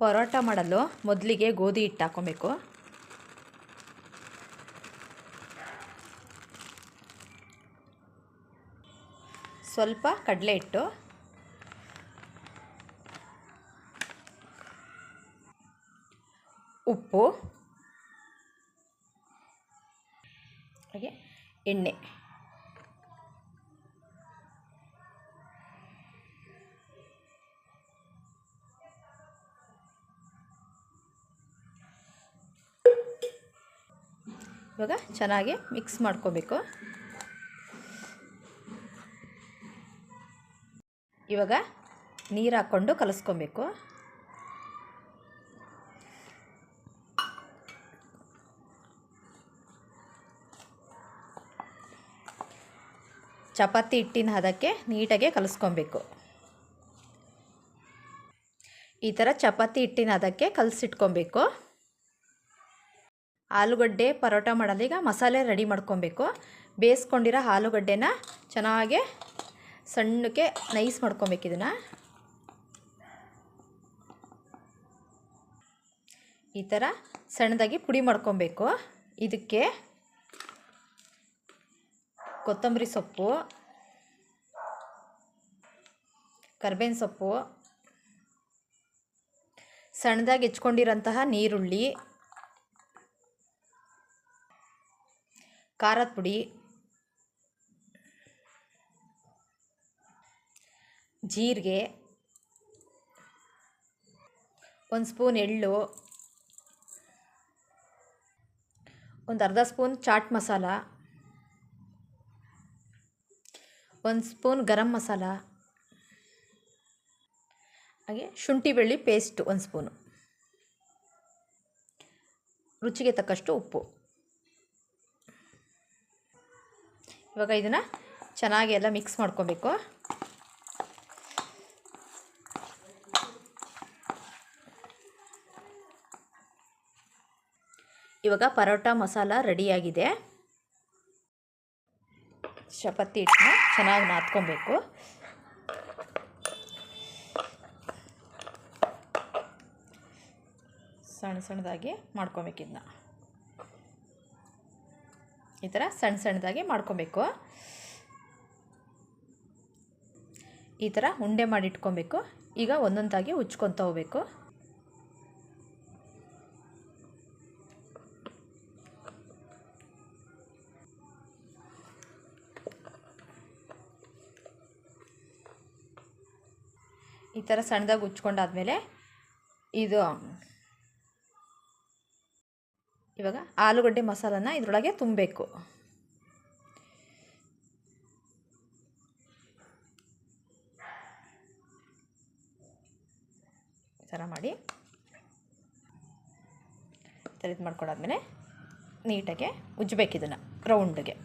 ಪರೋಟ ಮಾಡಲು ಮೊದಲಿಗೆ ಗೋಧಿ ಹಿಟ್ಟು ಹಾಕ್ಕೊಬೇಕು. ಸ್ವಲ್ಪ ಕಡಲೆ ಹಿಟ್ಟು, ಉಪ್ಪು, ಹಾಗೆ ಎಣ್ಣೆ. ಇವಾಗ ಚೆನ್ನಾಗಿ ಮಿಕ್ಸ್ ಮಾಡ್ಕೋಬೇಕು. ಇವಾಗ ನೀರು ಹಾಕ್ಕೊಂಡು ಕಲಿಸ್ಕೊಬೇಕು. ಚಪಾತಿ ಹಿಟ್ಟಿನ ಹದಕ್ಕೆ ನೀಟಾಗಿ ಕಲಿಸ್ಕೊಬೇಕು. ಈ ಥರ ಚಪಾತಿ ಹಿಟ್ಟಿನ ಹದಕ್ಕೆ ಕಲಸಿಟ್ಕೊಬೇಕು. ಆಲೂಗಡ್ಡೆ ಪರೋಟ ಮಾಡಲು ಈಗ ಮಸಾಲೆ ರೆಡಿ ಮಾಡ್ಕೊಬೇಕು. ಬೇಯಿಸ್ಕೊಂಡಿರೋ ಆಲೂಗಡ್ಡೆನ ಚೆನ್ನಾಗಿ ಸಣ್ಣಕ್ಕೆ ನೈಸ್ ಮಾಡ್ಕೊಬೇಕು. ಇದನ್ನು ಈ ಥರ ಸಣ್ಣದಾಗಿ ಪುಡಿ ಮಾಡ್ಕೊಬೇಕು. ಇದಕ್ಕೆ ಕೊತ್ತಂಬರಿ ಸೊಪ್ಪು, ಕರಿಬೇವಿನ ಸೊಪ್ಪು, ಸಣ್ಣದಾಗಿ ಹೆಚ್ಕೊಂಡಿರೋಂತಹ ನೀರುಳ್ಳಿ, ಖಾರದ ಪುಡಿ, ಜೀರಿಗೆ, ಒಂದು ಸ್ಪೂನ್ ಎಳ್ಳು, ಒಂದು ಅರ್ಧ ಸ್ಪೂನ್ ಚಾಟ್ ಮಸಾಲ, ಒಂದು ಸ್ಪೂನ್ ಗರಂ ಮಸಾಲ, ಹಾಗೆ ಶುಂಠಿ ಬೆಳ್ಳುಳ್ಳಿ ಪೇಸ್ಟ್ ಒಂದು ಸ್ಪೂನು, ರುಚಿಗೆ ತಕ್ಕಷ್ಟು ಉಪ್ಪು. ಇವಾಗ ಇದನ್ನು ಚೆನ್ನಾಗಿ ಎಲ್ಲ ಮಿಕ್ಸ್ ಮಾಡ್ಕೊಬೇಕು. ಇವಾಗ ಪರೋಟ ಮಸಾಲ ರೆಡಿಯಾಗಿದೆ. ಚಪಾತಿ ಹಿಟ್ಟನ್ನ ಚೆನ್ನಾಗಿ ನಾದ್ಕೊಬೇಕು. ಸಣ್ಣ ಸಣ್ಣದಾಗಿ ಮಾಡ್ಕೊಬೇಕು. ಇದನ್ನ ಈ ಥರ ಸಣ್ಣ ಸಣ್ಣದಾಗಿ ಮಾಡ್ಕೊಬೇಕು. ಈ ಥರ ಉಂಡೆ ಮಾಡಿ ಇಟ್ಕೊಬೇಕು. ಈಗ ಒಂದೊಂದಾಗಿ ಉಚ್ಕೊತ ಹೋಗಬೇಕು. ಈ ಥರ ಸಣ್ಣದಾಗಿ ಉಚ್ಕೊಂಡಾದ್ಮೇಲೆ ಇದು ಇವಾಗ ಆಲೂಗಡ್ಡೆ ಮಸಾಲನ ಇದರೊಳಗೆ ತುಂಬಬೇಕು. ಈ ಥರ ಮಾಡಿ ಇದು ಮಾಡ್ಕೊಂಡಾದ್ಮೇಲೆ ನೀಟಾಗೆ ಉಜ್ಜಬೇಕು. ಇದನ್ನು ರೌಂಡ್ಗೆ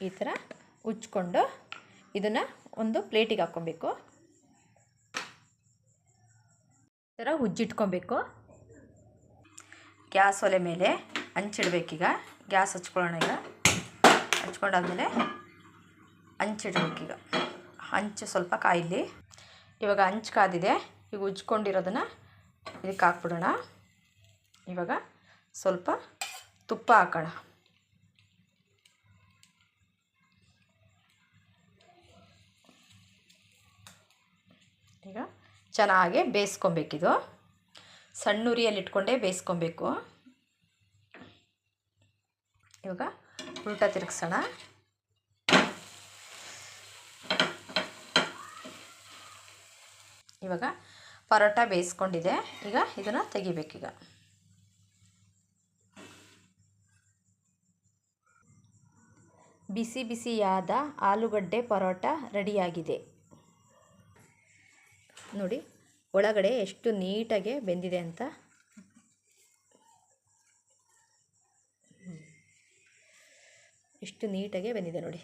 ಈ ಥರ ಉಜ್ಕೊಂಡು ಇದನ್ನು ಒಂದು ಪ್ಲೇಟಿಗೆ ಹಾಕ್ಕೊಬೇಕು. ಈ ಥರ ಉಜ್ಜಿಟ್ಕೊಬೇಕು. ಗ್ಯಾಸ್ ಒಲೆ ಮೇಲೆ ಹಂಚಿಡ್ಬೇಕೀಗ. ಗ್ಯಾಸ್ ಹಚ್ಕೊಳ್ಳೋಣ. ಈಗ ಹಚ್ಕೊಂಡಾದ್ಮೇಲೆ ಹಂಚಿಡ್ಬೇಕೀಗ. ಹಂಚು ಸ್ವಲ್ಪ ಕಾಯಿಲಿ. ಇವಾಗ ಹಂಚು ಕಾದಿದೆ. ಈಗ ಉಜ್ಕೊಂಡಿರೋದನ್ನು ಇದಕ್ಕೆ ಹಾಕ್ಬಿಡೋಣ. ಇವಾಗ ಸ್ವಲ್ಪ ತುಪ್ಪ ಹಾಕೋಣ. ಈಗ ಚೆನ್ನಾಗಿ ಬೇಯಿಸ್ಕೊಬೇಕಿದು. ಸಣ್ಣ ಉರಿಯಲ್ಲಿ ಇಟ್ಕೊಂಡೇ ಬೇಯಿಸ್ಕೊಬೇಕು. ಇವಾಗ ಉಲ್ಟಾ ತಿರುಗಿಸೋಣ. ಇವಾಗ ಪರೋಟ ಬೇಯಿಸ್ಕೊಂಡಿದೆ. ಈಗ ಇದನ್ನು ತೆಗಿಬೇಕೀಗ. ಬಿಸಿ ಬಿಸಿಯಾದ ಆಲೂಗಡ್ಡೆ ಪರೋಟ ರೆಡಿಯಾಗಿದೆ. ನೋಡಿ ಒಳಗಡೆ ಎಷ್ಟು ನೀಟಾಗಿ ಬೆಂದಿದೆ ಅಂತ. ಎಷ್ಟು ನೀಟಾಗಿ ಬೆಂದಿದೆ ನೋಡಿ.